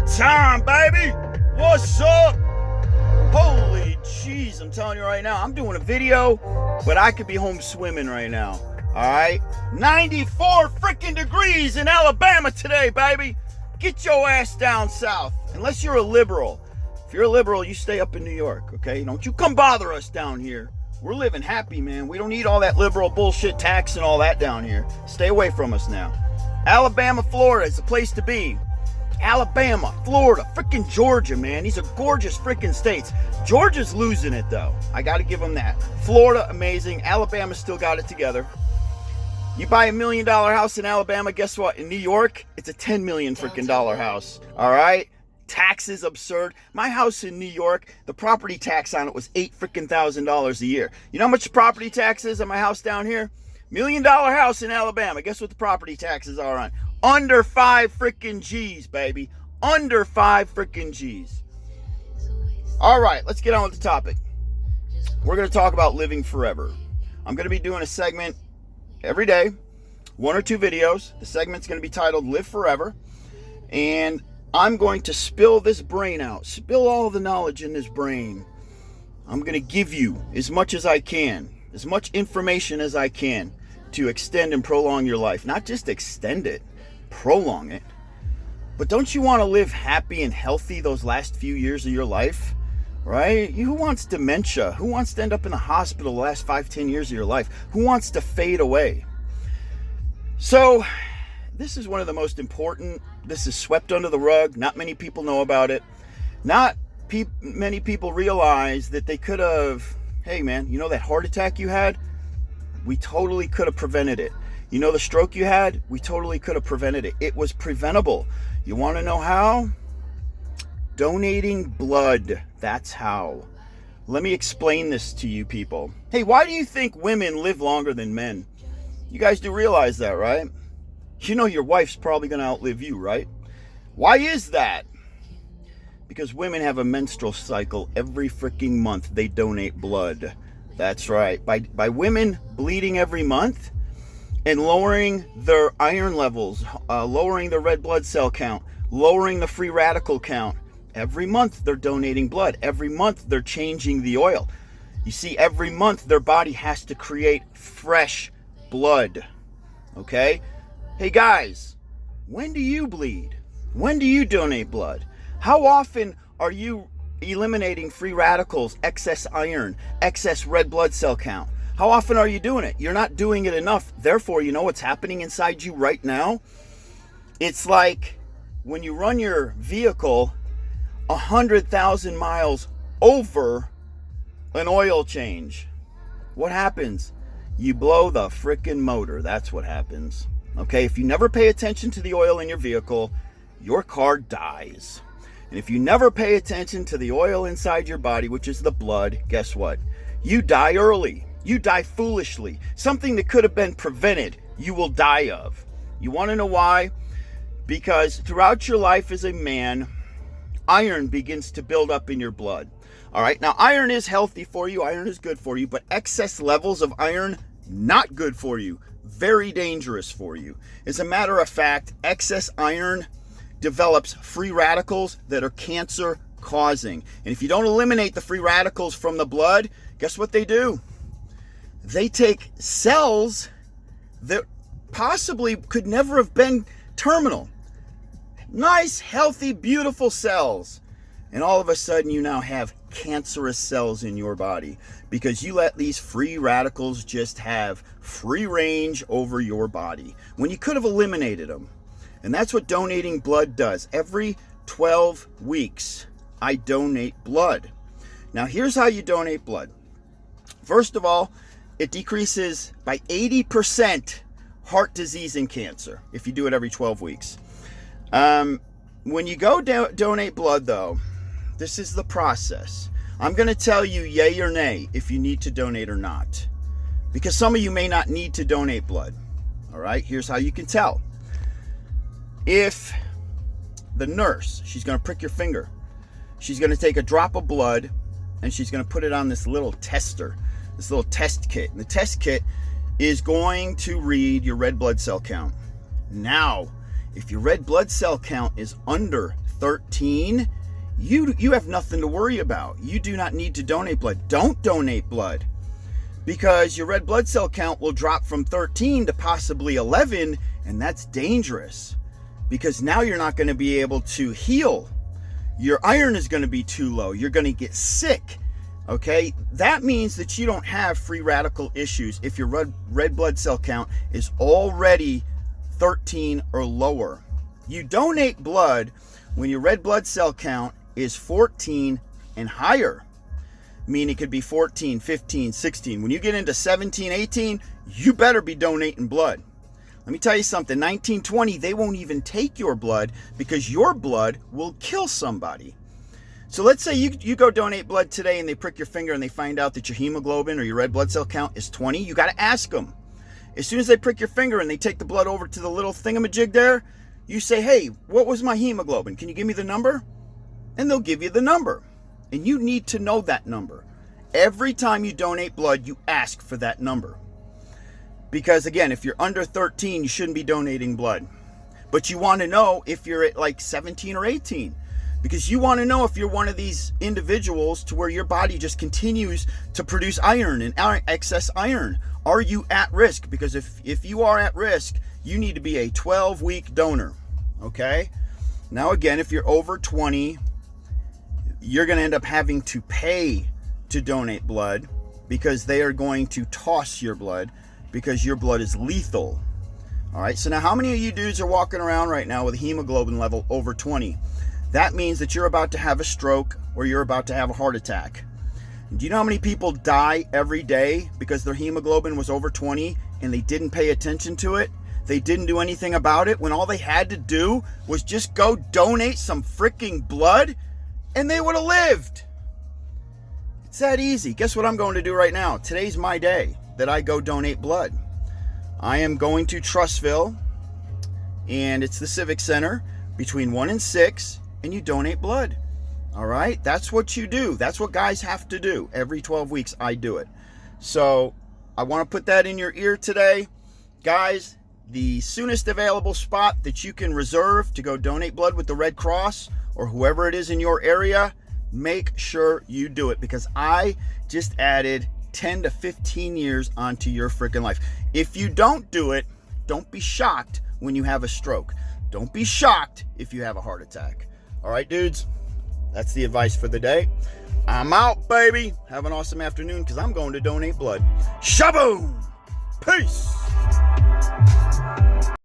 time, baby. What's up? Holy jeez, I'm telling you right now, I'm doing a video, but I could be home swimming right now. All right, 94 freaking degrees in Alabama today, baby. Get your ass down south, unless you're a liberal. If you're a liberal, you stay up in New York, okay? Don't you come bother us down here. We're living happy, man. We don't need all that liberal bullshit tax and all that down here. Stay away from us now. Alabama, Florida is the place to be. Alabama, Florida, freaking Georgia, man. These are gorgeous freaking states. Georgia's losing it, though. I got to give them that. Florida, amazing. Alabama still got it together. You buy $1 million house in Alabama, guess what? In New York, it's a $10 million freaking dollar house. All right? Taxes absurd. My house in New York, the property tax on it was $8,000 a year. You know how much property tax is on my house down here? $1 million house in Alabama. Guess what the property taxes are on? Under 5 freaking G's, baby. Under 5 freaking G's. All right, let's get on with the topic. We're going to talk about living forever. I'm going to be doing a segment every day, 1 or 2 videos. The segment's going to be titled Live Forever. And I'm going to spill this brain out, spill all the knowledge in this brain. I'm going to give you as much as I can, as much information as I can to extend and prolong your life. Not just extend it, prolong it. But don't you want to live happy and healthy those last few years of your life? Right? Who wants dementia? Who wants to end up in the hospital the last 5-10 years of your life? Who wants to fade away? So, this is one of the most important. This is swept under the rug. Not many people know about it. Not many people realize that they could have, hey man, you know that heart attack you had? We totally could have prevented it. You know the stroke you had? We totally could have prevented it. It was preventable. You want to know how? Donating blood. That's how. Let me explain this to you people. Hey, why do you think women live longer than men? You guys do realize that, right? You know your wife's probably going to outlive you, right? Why is that? Because women have a menstrual cycle every freaking month. They donate blood. That's right. By women bleeding every month and lowering their iron levels, lowering the red blood cell count, lowering the free radical count, every month they're donating blood. Every month they're changing the oil. You see, every month their body has to create fresh blood. Okay? Hey guys, when do you bleed? When do you donate blood? How often are you eliminating free radicals, excess iron, excess red blood cell count? How often are you doing it? You're not doing it enough. Therefore, you know what's happening inside you right now? It's like when you run your vehicle 100,000 miles over an oil change. What happens? You blow the frickin' motor. That's what happens. Okay, if you never pay attention to the oil in your vehicle, your car dies. And if you never pay attention to the oil inside your body, which is the blood, guess what? You die early. You die foolishly. Something that could have been prevented, you will die of. You want to know why? Because throughout your life as a man, iron begins to build up in your blood. All right, now iron is healthy for you. Iron is good for you, but excess levels of iron, not good for you. Very dangerous for you. As a matter of fact, excess iron develops free radicals that are cancer causing. And if you don't eliminate the free radicals from the blood, guess what they do? They take cells that possibly could never have been terminal. Nice, healthy, beautiful cells. And all of a sudden you now have cancerous cells in your body because you let these free radicals just have free range over your body when you could have eliminated them. And that's what donating blood does. Every 12 weeks, I donate blood. Now, here's how you donate blood. First of all, it decreases by 80% heart disease and cancer if you do it every 12 weeks. When you go donate blood, though, this is the process. I'm going to tell you yay or nay if you need to donate or not. Because some of you may not need to donate blood. All right, here's how you can tell. If the nurse, she's going to prick your finger. She's going to take a drop of blood and she's going to put it on this little tester, this little test kit. And the test kit is going to read your red blood cell count. Now, if your red blood cell count is under 13, you have nothing to worry about. You do not need to donate blood. Don't donate blood, because your red blood cell count will drop from 13 to possibly 11, and that's dangerous, because now you're not going to be able to heal. Your iron is going to be too low. You're going to get sick. Okay, that means that you don't have free radical issues if your red blood cell count is already 13 or lower. You donate blood when your red blood cell count is 14 and higher. Meaning it could be 14, 15, 16. When you get into 17, 18, you better be donating blood. Let me tell you something, 19, 20, they won't even take your blood, because your blood will kill somebody. So let's say you go donate blood today and they prick your finger and they find out that your hemoglobin or your red blood cell count is 20. You got to ask them. As soon as they prick your finger and they take the blood over to the little thingamajig there, you say, hey, what was my hemoglobin? Can you give me the number? And they'll give you the number. And you need to know that number. Every time you donate blood, you ask for that number. Because again, if you're under 13, you shouldn't be donating blood. But you want to know if you're at like 17 or 18. Because you want to know if you're one of these individuals to where your body just continues to produce iron and excess iron. Are you at risk? Because if you are at risk, you need to be a 12-week donor. Okay? Now again, if you're over 20, you're going to end up having to pay to donate blood, because they are going to toss your blood, because your blood is lethal. All right, so now how many of you dudes are walking around right now with a hemoglobin level over 20? That means that you're about to have a stroke or you're about to have a heart attack. Do you know how many people die every day because their hemoglobin was over 20 and they didn't pay attention to it? They didn't do anything about it when all they had to do was just go donate some freaking blood and they would have lived. It's that easy. Guess what I'm going to do right now? Today's my day that I go donate blood. I am going to Trustville, and it's the Civic Center between 1 and 6, and you donate blood. All right? That's what you do. That's what guys have to do. Every 12 weeks, I do it. So I want to put that in your ear today. Guys, the soonest available spot that you can reserve to go donate blood with the Red Cross or whoever it is in your area, make sure you do it, because I just added 10 to 15 years onto your freaking life. If you don't do it, don't be shocked when you have a stroke. Don't be shocked if you have a heart attack. All right, dudes, that's the advice for the day. I'm out, baby. Have an awesome afternoon, because I'm going to donate blood. Shaboom! Peace!